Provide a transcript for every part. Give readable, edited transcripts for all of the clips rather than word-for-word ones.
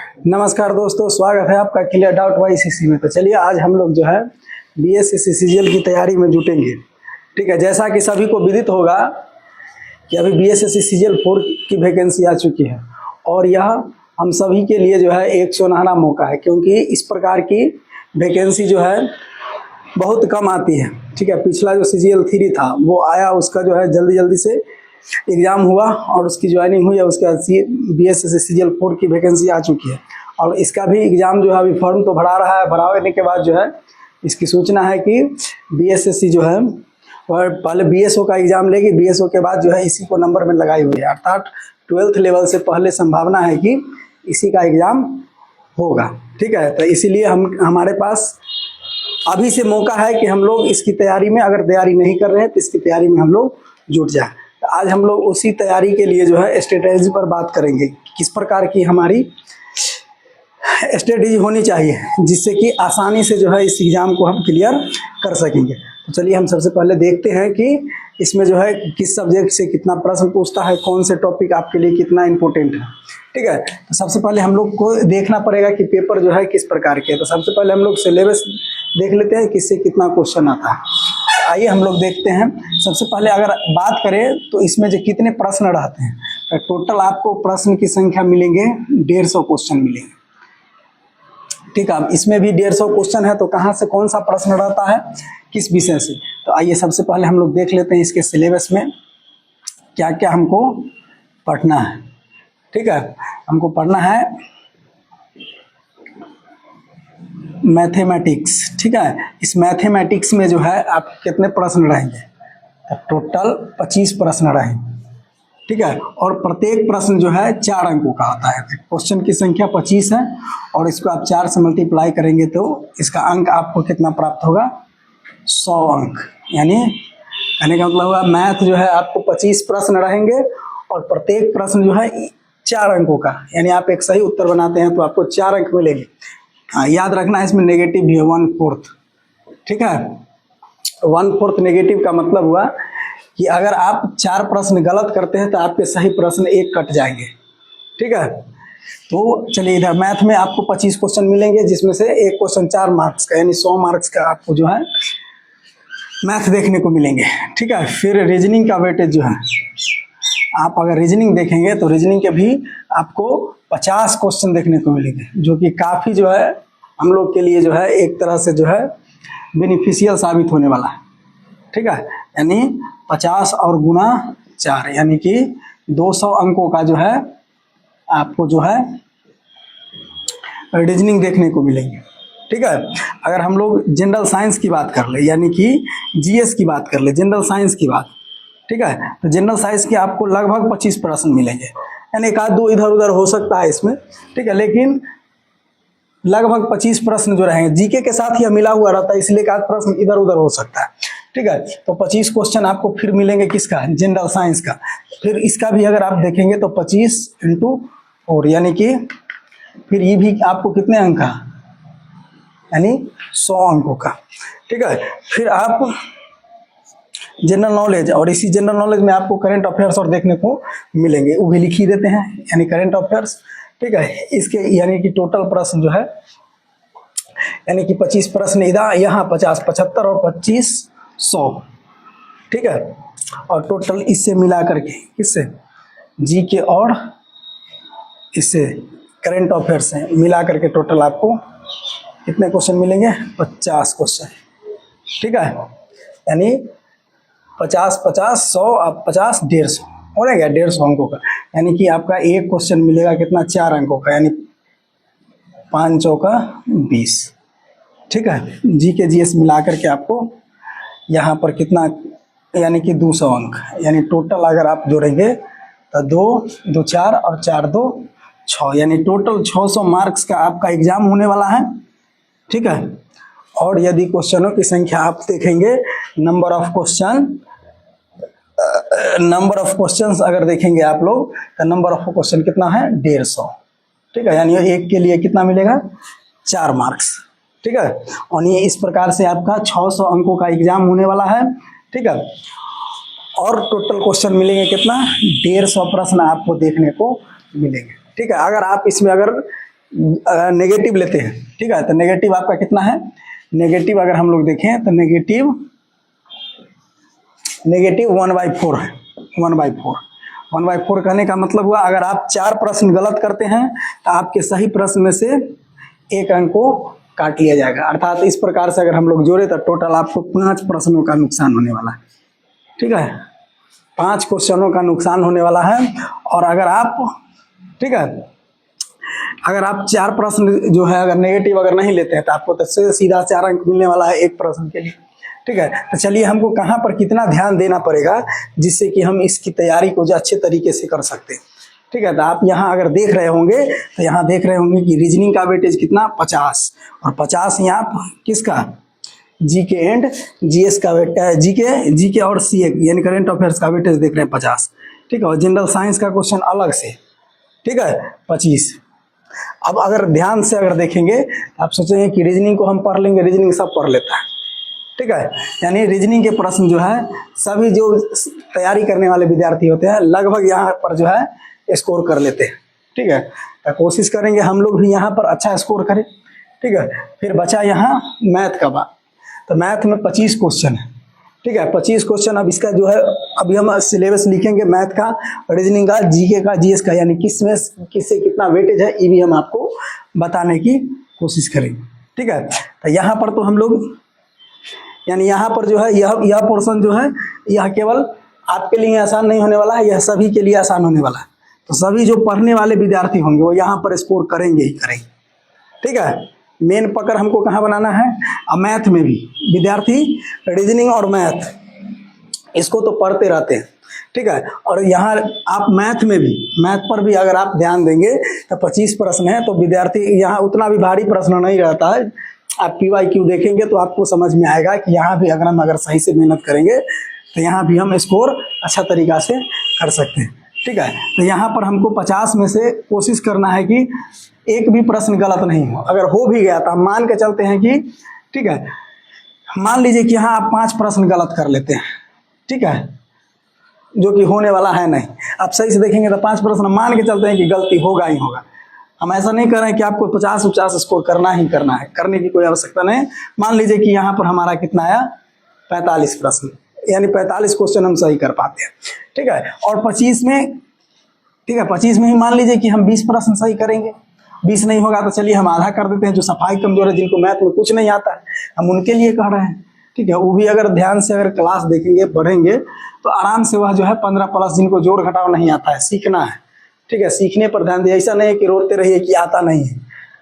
नमस्कार दोस्तों, स्वागत है आपका क्लियर डाउट वाईसीसी में। तो चलिए आज हम लोग जो है बीएसएससी सीजीएल की तैयारी में जुटेंगे। ठीक है, जैसा कि सभी को विदित होगा कि अभी बीएसएससी सीजीएल 4 की वैकेंसी आ चुकी है और यह हम सभी के लिए जो है एक सुनहरा मौका है, क्योंकि इस प्रकार की वैकेंसी जो है बहुत कम आती है। ठीक है, पिछला जो सीजीएल 3 था वो आया, उसका जो है जल्दी से एग्ज़ाम हुआ और उसकी ज्वाइनिंग हुई है। उसके बाद बीएसएससी सीजीएल 4 की वैकेंसी आ चुकी है और इसका भी एग्ज़ाम जो है अभी फॉर्म तो भरा रहा है। भराने के बाद जो है इसकी सूचना है कि बीएसएससी जो है और पहले बीएसओ का एग्ज़ाम लेगी, बीएसओ के बाद जो है इसी को नंबर में लगाई हुई है, अर्थात 12th लेवल से पहले संभावना है कि इसी का एग्ज़ाम होगा। ठीक है, तो इसीलिए हमारे पास अभी से मौका है कि हम लोग इसकी तैयारी में, अगर तैयारी नहीं कर रहे हैं तो इसकी तैयारी में हम लोग जुट जाए। तो आज हम लोग उसी तैयारी के लिए जो है स्ट्रेटेजी पर बात करेंगे, किस प्रकार की हमारी स्ट्रेटेजी होनी चाहिए जिससे कि आसानी से जो है इस एग्ज़ाम को हम क्लियर कर सकेंगे। तो चलिए हम सबसे पहले देखते हैं कि इसमें जो है किस सब्जेक्ट से कितना प्रश्न पूछता है, कौन से टॉपिक आपके लिए कितना इम्पोर्टेंट है। ठीक है, तो सबसे पहले हम लोग को देखना पड़ेगा कि पेपर जो है किस प्रकार के है। तो सबसे पहले हम लोग सिलेबस देख लेते हैं किससे कितना क्वेश्चन आता है। आइए हम लोग देखते हैं। सबसे पहले अगर बात करें तो इसमें जो कितने प्रश्न रहते हैं, तो टोटल आपको प्रश्न की संख्या मिलेंगे 150 क्वेश्चन मिलेंगे। ठीक है, इसमें भी 150 क्वेश्चन है, तो कहाँ से कौन सा प्रश्न रहता है, किस विषय से। तो आइए सबसे पहले हम लोग देख लेते हैं इसके सिलेबस में क्या क्या हमको पढ़ना है। ठीक है, हमको पढ़ना है मैथमेटिक्स। ठीक है, इस मैथमेटिक्स में जो है आप कितने प्रश्न रहेंगे, तो टोटल 25 प्रश्न रहेंगे। ठीक है, और प्रत्येक प्रश्न जो है 4 अंकों का होता है। क्वेश्चन की संख्या 25 है और इसको आप 4 से मल्टीप्लाई करेंगे तो इसका अंक आपको कितना प्राप्त होगा, 100 अंक। यानी कहने का मतलब हुआ मैथ जो है आपको 25 प्रश्न रहेंगे और प्रत्येक प्रश्न जो है 4 अंकों का, यानी आप एक सही उत्तर बनाते हैं तो आपको 4 अंक मिलेंगे। हाँ, याद रखना है इसमें नेगेटिव भी है 1/4। ठीक है, 1/4 नेगेटिव का मतलब हुआ कि अगर आप 4 प्रश्न गलत करते हैं तो आपके सही प्रश्न 1 कट जाएंगे। ठीक है, तो चलिए इधर मैथ में आपको 25 क्वेश्चन मिलेंगे, जिसमें से एक क्वेश्चन 4 मार्क्स का, यानी 100 मार्क्स का आपको जो है मैथ देखने को मिलेंगे। ठीक है, फिर रीजनिंग का वेटेज जो है, आप अगर रीजनिंग देखेंगे तो रीजनिंग के भी आपको 50 क्वेश्चन देखने को मिलेंगे, जो कि काफ़ी जो है हम लोग के लिए जो है एक तरह से जो है बेनिफिशियल साबित होने वाला है। ठीक है, यानी 50 और गुना 4 यानी कि 200 अंकों का जो है आपको जो है रीजनिंग देखने को मिलेंगे। ठीक है, अगर हम लोग जनरल साइंस की बात कर ले, यानी कि जीएस की बात कर ले, जनरल साइंस की बात, ठीक है, तो जनरल साइंस के आपको लगभग 25 प्रश्न मिलेंगे, यानी एक आध दो इधर उधर हो सकता है इसमें। ठीक है, लेकिन लगभग 25 प्रश्न जो रहेंगे, जीके के साथ ही मिला हुआ रहता है, इसलिए एक आध प्रश्न इधर उधर हो सकता है। ठीक है, तो 25 क्वेश्चन आपको फिर मिलेंगे किसका, जनरल साइंस का। फिर इसका भी अगर आप देखेंगे तो 25 × 4 यानी कि फिर ये भी आपको कितने अंक का, यानी 100 अंकों का। ठीक है, फिर आप जनरल नॉलेज, और इसी जनरल नॉलेज में आपको करंट अफेयर्स और देखने को मिलेंगे, वो भी लिख ही देते हैं, यानी करंट अफेयर्स। ठीक है, इसके यानी कि टोटल प्रश्न जो है, यानी कि 25 प्रश्न इधर, यहाँ 50, 75 और 25 100। ठीक है, और टोटल इससे मिला करके, किससे, जीके और इससे करंट अफेयर्स से मिला करके टोटल आपको कितने क्वेश्चन मिलेंगे, 50 क्वेश्चन। ठीक है, यानी 50, 50, 100, अब 50, 150 हो गया, 150 अंकों का। यानी कि आपका एक क्वेश्चन मिलेगा कितना, 4 अंकों का, यानी 5 चौका 20। ठीक है, जी के जीएस मिला करके आपको यहाँ पर कितना, यानी कि 200 अंक, यानी टोटल अगर आप जोड़ेंगे तो 2 2 4 और 4 2 6, यानी टोटल 600 मार्क्स का आपका एग्जाम होने वाला है। ठीक है, और यदि क्वेश्चनों की संख्या आप देखेंगे, नंबर ऑफ क्वेश्चंस अगर देखेंगे आप लोग, तो नंबर ऑफ क्वेश्चन कितना है, 150। ठीक है, यानी एक के लिए कितना मिलेगा, 4 मार्क्स। ठीक है, और ये इस प्रकार से आपका 600 अंकों का एग्जाम होने वाला है। ठीक है, और टोटल क्वेश्चन मिलेंगे कितना, 150 प्रश्न आपको देखने को मिलेंगे। ठीक है, अगर आप इसमें अगर नेगेटिव लेते हैं, ठीक है, तो नेगेटिव आपका कितना है, नेगेटिव अगर हम लोग देखें तो नेगेटिव 1/4 है, 1/4। 1/4 कहने का मतलब हुआ अगर आप 4 प्रश्न गलत करते हैं तो आपके सही प्रश्न में से 1 अंक को काट लिया जाएगा। अर्थात इस प्रकार से अगर हम लोग जोड़े तो टोटल आपको 5 प्रश्नों का नुकसान होने वाला है, ठीक है, 5 क्वेश्चनों का नुकसान होने वाला है। और अगर आप, ठीक है, अगर आप 4 प्रश्न जो है अगर नेगेटिव अगर नहीं लेते हैं तो आपको तो सीधा 4 अंक मिलने वाला है 1 प्रश्न के लिए, ठीक है। तो चलिए हमको कहाँ पर कितना ध्यान देना पड़ेगा जिससे कि हम इसकी तैयारी को जो अच्छे तरीके से कर सकते हैं, ठीक है। तो आप यहाँ अगर देख रहे होंगे तो यहाँ देख रहे होंगे कि रीजनिंग का वेटेज कितना 50, और 50 यहाँ किसका, जीके एंड जीएस का जीके और सीए यानी करंट अफेयर्स का वेटेज देख रहे हैं 50, ठीक है। और जनरल साइंस का क्वेश्चन अलग से, ठीक है, 25। अब अगर ध्यान से अगर देखेंगे आप सोचेंगे कि रीजनिंग को हम पढ़ लेंगे, रीजनिंग सब पढ़ लेता है, ठीक है। यानी रीजनिंग के प्रश्न जो है सभी जो तैयारी करने वाले विद्यार्थी होते हैं लगभग यहाँ पर जो है स्कोर कर लेते हैं, ठीक है। तो कोशिश करेंगे हम लोग भी यहाँ पर अच्छा स्कोर करें, ठीक है। फिर बचा यहाँ मैथ का बात, तो मैथ में 25 क्वेश्चन है, ठीक है, 25 क्वेश्चन। अब इसका जो है अभी हम सिलेबस लिखेंगे मैथ का, रीजनिंग का, जीके का, जीएस का, यानी किस में किससे कितना वेटेज है ये भी हम आपको बताने की कोशिश करेंगे, ठीक है। तो यहाँ पर तो हम लोग यानी यहाँ पर जो है यह पोर्शन जो है यह केवल आपके लिए आसान नहीं होने वाला है, यह सभी के लिए आसान होने वाला है। तो सभी जो पढ़ने वाले विद्यार्थी होंगे वो यहाँ पर स्कोर करेंगे ही करेंगे, ठीक है। मेन पकड़ हमको कहाँ बनाना है, अब मैथ में भी विद्यार्थी रीजनिंग और मैथ इसको तो पढ़ते रहते हैं, ठीक है। और यहाँ आप मैथ में भी, मैथ पर भी अगर आप ध्यान देंगे तो 25 प्रश्न है, तो विद्यार्थी यहाँ उतना भी भारी प्रश्न नहीं रहता है। आप PYQ देखेंगे तो आपको समझ में आएगा कि यहाँ भी अगर हम सही से मेहनत करेंगे तो यहाँ भी हम स्कोर अच्छा तरीका से कर सकते हैं, ठीक है। तो यहाँ पर हमको 50 में से कोशिश करना है कि एक भी प्रश्न गलत नहीं हो। अगर हो भी गया तो हम मान के चलते हैं कि, ठीक है, मान लीजिए कि यहाँ आप 5 प्रश्न गलत कर लेते हैं, ठीक है, जो कि होने वाला है नहीं। आप सही से देखेंगे तो 5 प्रश्न मान के चलते हैं कि गलती होगा ही होगा। हम ऐसा नहीं कर रहे हैं कि आपको 50 स्कोर करना ही करना है, करने की कोई आवश्यकता नहीं। मान लीजिए कि यहाँ पर हमारा कितना आया 45 प्रश्न, यानी 45 क्वेश्चन हम सही कर पाते हैं, ठीक है। और 25 में, ठीक है, 25 में ही मान लीजिए कि हम 20 प्रश्न सही करेंगे। 20 नहीं होगा तो चलिए हम आधा कर देते हैं, जो सफाई कमजोर है, जिनको मैथ में कुछ नहीं आता है, हम उनके लिए कह रहे हैं, ठीक है। वो भी अगर ध्यान से अगर क्लास देखेंगे पढ़ेंगे तो आराम से वह जो है 15 प्लस, जिनको जोड़ घटाव नहीं आता है, सीखना है, ठीक है, सीखने पर ध्यान दिए। ऐसा नहीं है कि रोते रहिए कि आता नहीं है,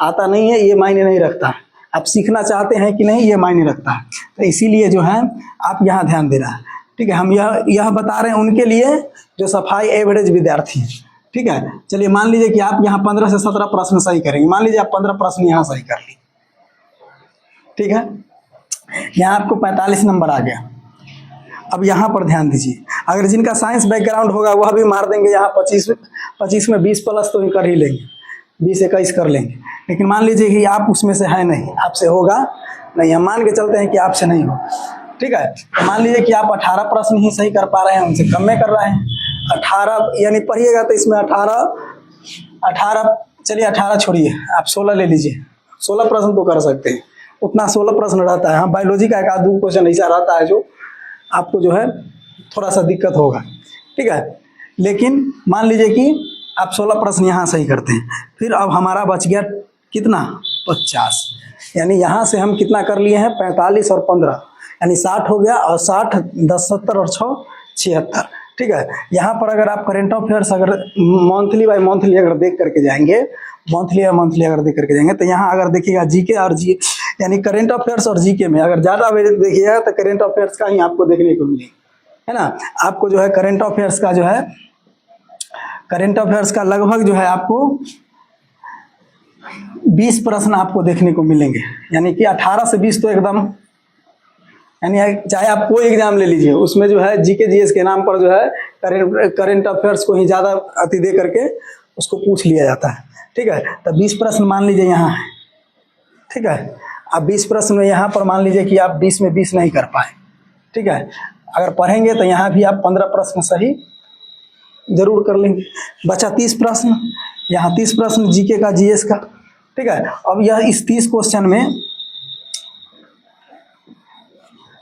आता नहीं है ये मायने नहीं रखता है। आप सीखना चाहते हैं कि नहीं ये मायने रखता है। तो इसीलिए जो है आप यहाँ ध्यान दे रहा है, ठीक है। हम यह बता रहे हैं उनके लिए जो सफाई एवरेज विद्यार्थी है, ठीक है। चलिए मान लीजिए कि आप यहाँ 15 से 17 प्रश्न सही करेंगे, मान लीजिए आप 15 प्रश्न यहाँ सही कर लिए, ठीक है, यहाँ आपको 45 नंबर आ गया। अब यहाँ पर ध्यान दीजिए, अगर जिनका साइंस बैकग्राउंड होगा वह भी मार देंगे यहाँ 25 में 20 प्लस तो कर ही लेंगे, 20-21 कर लेंगे। लेकिन मान लीजिए कि आप उसमें से है नहीं, आपसे होगा नहीं, हम मान के चलते हैं कि आपसे नहीं हो, ठीक है। तो मान लीजिए कि आप 18 प्रश्न ही सही कर पा रहे हैं, उनसे कम में कर रहे हैं 18, यानी पढ़िएगा तो इसमें 18 चलिए 18 छोड़िए, आप 16 ले लीजिए, 16 प्रश्न तो कर सकते हैं, उतना 16 प्रश्न रहता है। हाँ, बायोलॉजी का 1-2 क्वेश्चन ऐसा रहता है जो आपको जो है थोड़ा सा दिक्कत होगा, ठीक है। लेकिन मान लीजिए कि आप 16 प्रश्न यहाँ सही करते हैं, फिर अब हमारा बच गया कितना 50, यानी यहाँ से हम कितना कर लिए हैं 45 और 15 यानी 60 हो गया, और 60 10 70 और 6 76, ठीक है। यहाँ पर अगर आप करेंट अफेयर्स अगर मंथली बाय मंथली अगर देख करके जाएंगे, मंथली अगर देख करके जाएंगे तो यहाँ अगर देखिएगा जीके और यानी करेंट अफेयर्स और जीके में अगर ज़्यादा देखिएगा तो करेंट अफेयर्स का ही आपको देखने को मिलेगा, है ना। आपको जो है करेंट अफेयर्स का जो है, करेंट अफेयर्स का लगभग जो है आपको 20 प्रश्न आपको देखने को मिलेंगे, यानी कि 18 से 20 तो एकदम, यानी चाहे आप कोई एग्जाम ले लीजिए उसमें जो है जीके जीएस के नाम पर जो है करेंट अफेयर्स को ही ज़्यादा अति दे करके उसको पूछ लिया जाता है, ठीक है। तो 20 प्रश्न मान लीजिए यहाँ है, ठीक है। अब 20 प्रश्न में यहाँ पर मान लीजिए कि आप 20 में 20 नहीं कर पाए, ठीक है। अगर पढ़ेंगे तो यहाँ भी आप 15 प्रश्न सही जरूर कर लेंगे। बचा 30 प्रश्न, यहाँ 30 प्रश्न जीके का जीएस का, ठीक है। अब यह इस 30 क्वेश्चन में,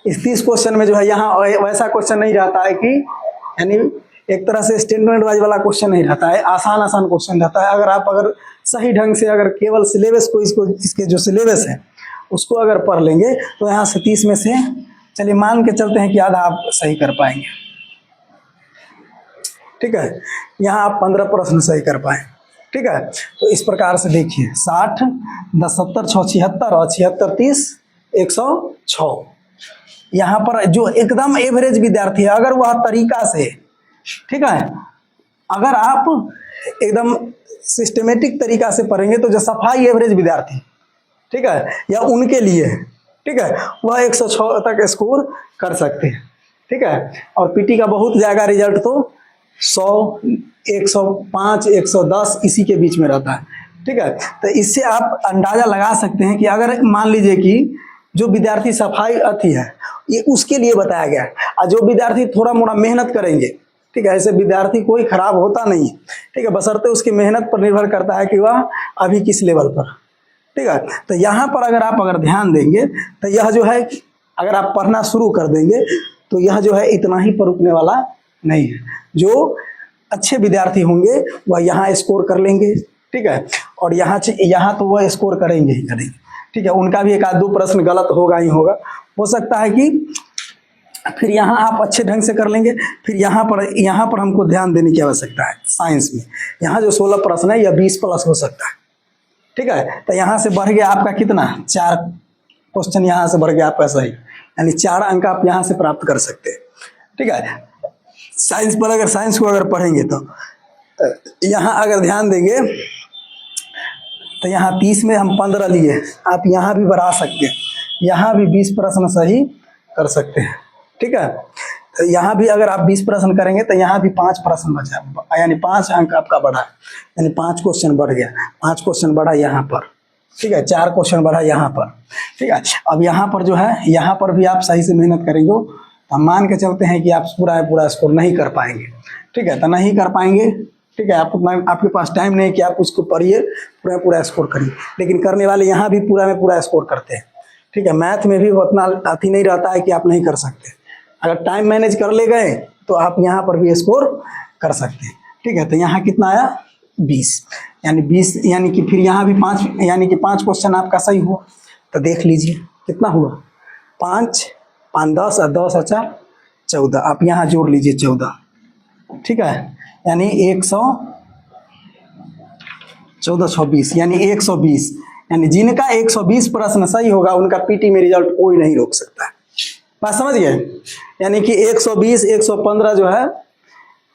इस 30 क्वेश्चन में जो है यहाँ वैसा क्वेश्चन नहीं रहता है कि, यानी एक तरह से स्टेटमेंट वाइज वाला क्वेश्चन नहीं रहता है, आसान आसान क्वेश्चन रहता है। अगर सही ढंग से अगर केवल सिलेबस को इसके जो सिलेबस है उसको अगर पढ़ लेंगे तो यहाँ से 30 में से चलिए मान के चलते हैं कि आधा आप सही कर पाएंगे, ठीक है। यहाँ आप 15 प्रश्न सही कर पाए, ठीक है। तो इस प्रकार से देखिए 60, 10, 70, 6, 76 और 76, 30, 106। यहाँ पर जो एकदम एवरेज विद्यार्थी है, अगर वह तरीका से, ठीक है, अगर आप एकदम सिस्टमेटिक तरीका से पढ़ेंगे तो जो सफाई एवरेज विद्यार्थी, ठीक है, या उनके लिए, ठीक है, वह 106 तक स्कोर कर सकते हैं, ठीक है। और पीटी का बहुत जाएगा रिजल्ट तो 100, 105, 110 इसी के बीच में रहता है, ठीक है। तो इससे आप अंदाजा लगा सकते हैं कि अगर मान लीजिए कि जो विद्यार्थी सफाई अथी है ये उसके लिए बताया गया है, और जो विद्यार्थी थोड़ा मोड़ा मेहनत करेंगे, ठीक है, ऐसे विद्यार्थी कोई खराब होता नहीं, ठीक है, बशर्ते उसकी मेहनत पर निर्भर करता है कि वह अभी किस लेवल पर, ठीक है। तो यहाँ पर अगर ध्यान देंगे तो यह जो है अगर आप पढ़ना शुरू कर देंगे तो यह जो है इतना ही पर रुकने वाला नहीं है। जो अच्छे विद्यार्थी होंगे वह यहाँ स्कोर कर लेंगे, ठीक है, और यहाँ तो वह स्कोर करेंगे ही करेंगे, ठीक है। उनका भी एक आध दो प्रश्न गलत होगा ही होगा, हो सकता है कि फिर यहाँ आप अच्छे ढंग से कर लेंगे। फिर यहाँ पर हमको ध्यान देने की आवश्यकता है। साइंस में यहाँ जो 16 प्रश्न है यह 20 प्लस हो सकता है, ठीक है। तो यहाँ से बढ़ गया आपका कितना, 4 क्वेश्चन यहाँ से बढ़ गया आपका सही, यानी 4 अंक आप यहाँ से प्राप्त कर सकते हैं, ठीक है। साइंस पर अगर साइंस को अगर पढ़ेंगे तो यहाँ अगर ध्यान देंगे तो यहाँ 30 में हम 15 लिए, आप यहाँ भी बढ़ा सकते हैं, यहाँ भी 20 प्रश्न सही कर सकते हैं, ठीक है। तो यहाँ भी अगर आप 20 प्रश्न करेंगे तो यहाँ भी 5 प्रश्न बचा, यानी 5 अंक आपका बढ़ा, यानी 5 क्वेश्चन बढ़ गया, 5 क्वेश्चन बढ़ा यहाँ पर, ठीक है, 4 क्वेश्चन बढ़ा यहाँ पर, ठीक है। अब यहाँ पर जो है, यहाँ पर भी आप सही से मेहनत करेंगे तो हम मान के चलते हैं कि आप पूरा स्कोर नहीं कर पाएंगे, ठीक है। तो नहीं कर पाएंगे, ठीक है, आपके पास टाइम नहीं कि आप उसको पढ़िए पूरा स्कोर करिए, लेकिन करने वाले यहाँ भी पूरा में पूरा स्कोर करते हैं, ठीक है। मैथ में भी उतना अथी नहीं रहता है कि आप नहीं कर सकते, अगर टाइम मैनेज कर ले गए तो आप यहाँ पर भी स्कोर कर सकते हैं, ठीक है। तो यहाँ कितना आया 20, यानी 20, यानी कि फिर यहाँ भी 5, यानी कि 5 क्वेश्चन आपका सही हुआ। तो देख लीजिए कितना हुआ, 5, 5, 10 और 10 और 4, 14, आप यहाँ जोड़ लीजिए 14, ठीक है, यानी 14, 26, यानी 120, यानी जिनका 120 प्रश्न सही होगा उनका पीटी में रिजल्ट कोई नहीं रोक सकता है। बात समझ गए, यानी कि 120, 115 जो है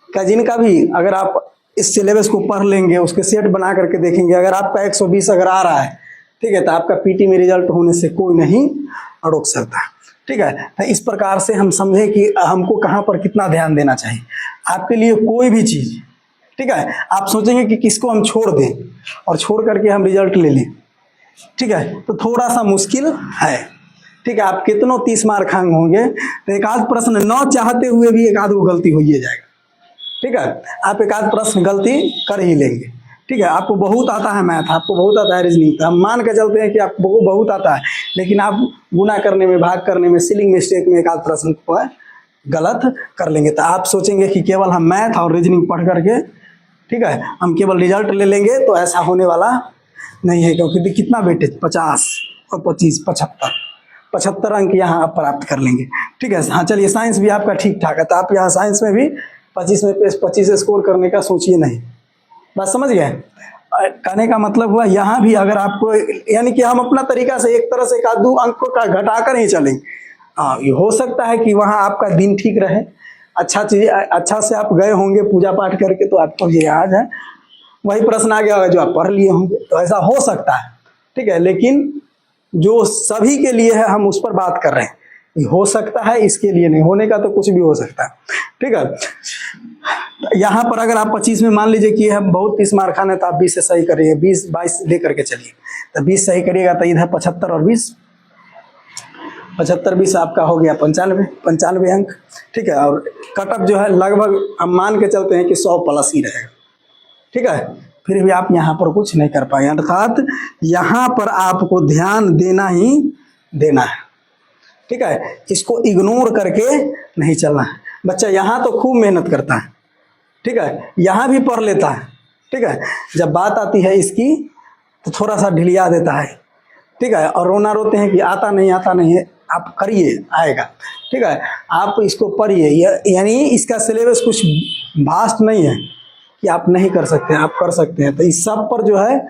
का जिनका भी, अगर आप इस सिलेबस को पढ़ लेंगे, उसके सेट बना करके देखेंगे, अगर आपका 120 अगर आ रहा है, ठीक है, तो आपका पीटी में रिजल्ट होने से कोई नहीं रोक सकता, ठीक है। तो इस प्रकार से हम समझे कि हमको कहाँ पर कितना ध्यान देना चाहिए। आपके लिए कोई भी चीज़, ठीक है, आप सोचेंगे कि किसको हम छोड़ दें और छोड़ करके हम रिजल्ट ले लें, ठीक है, तो थोड़ा सा मुश्किल है, ठीक है। आप कितनों 30 मार्क खांग होंगे तो एक आध प्रश्न न चाहते हुए भी एक आध वो गलती हो ही जाएगा, ठीक है। आप एक आध प्रश्न गलती कर ही लेंगे, ठीक है। आपको बहुत आता है मैथ, आपको बहुत आता है रीजनिंग, हम मान के चलते हैं कि आपको बहुत आता है, लेकिन आप गुना करने में, भाग करने में, सीलिंग मिस्टेक में एक आध प्रश्न को गलत कर लेंगे, तो आप सोचेंगे कि केवल हम मैथ और रीजनिंग पढ़ करके, ठीक है, हम केवल रिजल्ट ले लेंगे, तो ऐसा होने वाला नहीं है। क्योंकि कितना वेटेज, 50 और 25, 75 अंक यहाँ आप प्राप्त कर लेंगे, ठीक है। हाँ चलिए, साइंस भी आपका ठीक ठाक है, तो आप यहाँ साइंस में भी 25 स्कोर करने का सोचिए नहीं। बात समझ गए, कहने का मतलब हुआ यहाँ भी अगर आपको, यानी कि हम अपना तरीका से एक तरह से एक आध दो अंक का घटा कर ही चलेंगे। हाँ, ये हो सकता है कि वहाँ आपका दिन ठीक रहे, अच्छा से आप गए होंगे पूजा पाठ करके, तो आपको ये याद है, वही प्रश्न आ गया होगा जो आप पढ़ लिए होंगे, तो ऐसा हो सकता है, ठीक है। लेकिन जो सभी के लिए है हम उस पर बात कर रहे हैं, हो सकता है, इसके लिए नहीं, होने का तो कुछ भी हो सकता है, ठीक है। यहाँ पर अगर आप 25 में मान लीजिए कि हम बहुत 30 मार्क खाने, तो आप 20 से सही करिए, 20, 22 ले करके चलिए, तो 20 सही करिएगा तो इधर 75 और 20, 75, 20 आपका हो गया 95 अंक, ठीक है। और कटअप जो है लगभग हम मान के चलते हैं कि 100 प्लस ही रहेगा, ठीक है। फिर भी आप यहाँ पर कुछ नहीं कर पाए, अर्थात यहाँ पर आपको ध्यान देना ही देना है। ठीक है, इसको इग्नोर करके नहीं चलना है। बच्चा यहाँ तो खूब मेहनत करता है, ठीक है, यहाँ भी पढ़ लेता है, ठीक है, जब बात आती है इसकी तो थोड़ा सा ढिलिया देता है, ठीक है, और रोना रोते हैं कि आता नहीं आता नहीं है। आप करिए, आएगा, ठीक है, आप इसको पढ़िए। यानी इसका सिलेबस कुछ वास्ट नहीं है कि आप नहीं कर सकते हैं, आप कर सकते हैं। तो इस सब पर जो है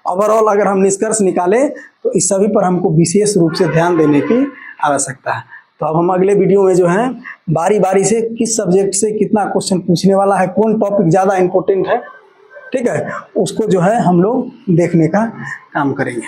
ओवरऑल अगर हम निष्कर्ष निकालें तो इस सभी पर हमको विशेष रूप से ध्यान देने की आवश्यकता है। तो अब हम अगले वीडियो में जो है बारी बारी से किस सब्जेक्ट से कितना क्वेश्चन पूछने वाला है, कौन टॉपिक ज़्यादा इम्पोर्टेंट है, ठीक है, उसको जो है हम लोग देखने का काम करेंगे।